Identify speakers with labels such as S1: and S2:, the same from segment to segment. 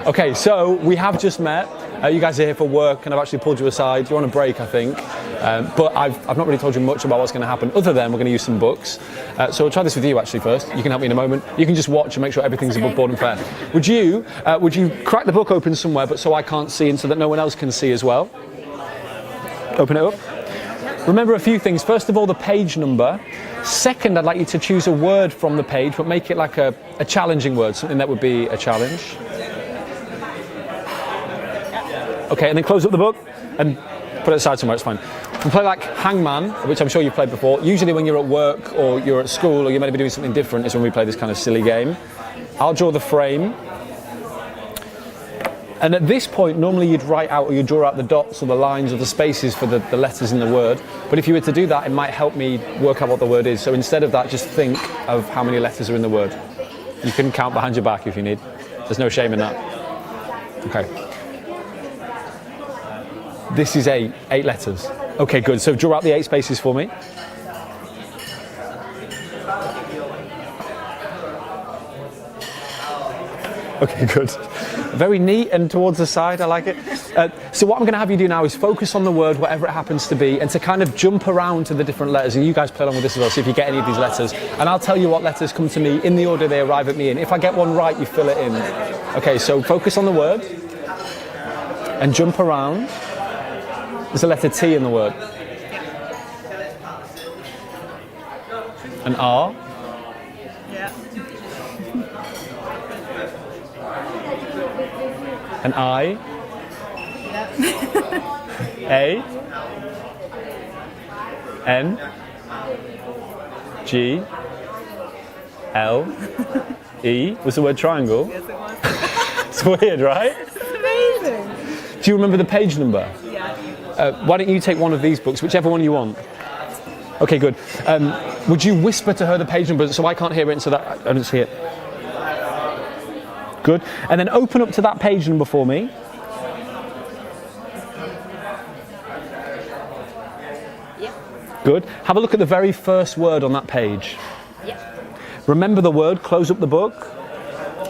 S1: Okay, so we have just met. You guys are here for work, and I've actually pulled you aside. You're on a break, I think. But I've not really told you much about what's going to happen, other than we're going to use some books. So we'll try this with you actually first. You can help me in a moment. You can just watch and make sure everything's above board and fair. Would you crack the book open somewhere, but so I can't see and so that no one else can see as well? Open it up. Remember a few things. First of all, the page number. Second, I'd like you to choose a word from the page, but make it like a challenging word, something that would be a challenge. Okay, and then close up the book and put it aside somewhere, it's fine. We'll play like hangman, which I'm sure you've played before. Usually when you're at work or you're at school or you're meant to be doing something different is when we play this kind of silly game. I'll draw the frame. And at this point, normally you'd write out or you'd draw out the dots or the lines or the spaces for the letters in the word. But if you were to do that, it might help me work out what the word is. So instead of that, just think of how many letters are in the word. You can count behind your back if you need. There's no shame in that. Okay. This is 8 letters. Okay, good. So draw out the 8 spaces for me. Okay, good. Very neat and towards the side, I like it. So what I'm going to have you do now is focus on the word, whatever it happens to be, and to kind of jump around to the different letters. And you guys play along with this as well, see if you get any of these letters. And I'll tell you what letters come to me in the order they arrive at me in. If I get one right, you fill it in. Okay, so focus on the word and jump around. There's a letter T in the word. An R.
S2: Yeah.
S1: An I.
S2: Yeah.
S1: A. N. G. L. E. Was the word triangle?
S2: Yes, it was.
S1: It's weird, right?
S2: It's amazing.
S1: Do you remember the page number?
S2: Yeah.
S1: Why don't you take one of these books, whichever one you want? Okay, good. Would you whisper to her the page number so I can't hear it and so that I don't see it? Good. And then open up to that page number for me.
S2: Yep.
S1: Good. Have a look at the very first word on that page.
S2: Yep.
S1: Remember the word, close up the book.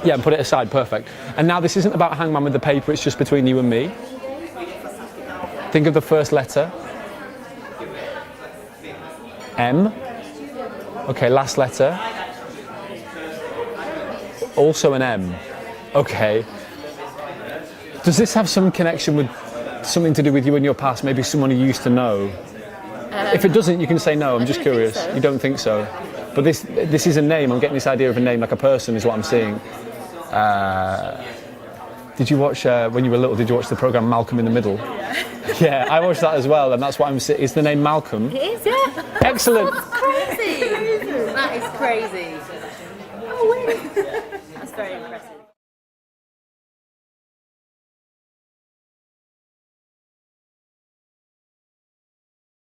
S1: Yeah, and put it aside, perfect. And now this isn't about hangman with the paper, it's just between you and me. Think of the first letter. M. Okay, last letter. Also an M. Okay. Does this have some connection with something to do with you in your past? Maybe someone you used to know? If it doesn't, you can say no, I'm just curious.
S2: So.
S1: You don't think so? But this is a name, I'm getting this idea of a name, like a person is what I'm seeing. Did you watch, when you were little, did you watch the programme Malcolm in the Middle?
S2: Yeah.
S1: Yeah, I watched that as well, and that's what I'm saying. Is the name Malcolm?
S2: It is, yeah.
S1: Excellent.
S2: That's crazy. That is crazy. Oh, wait. That's very impressive.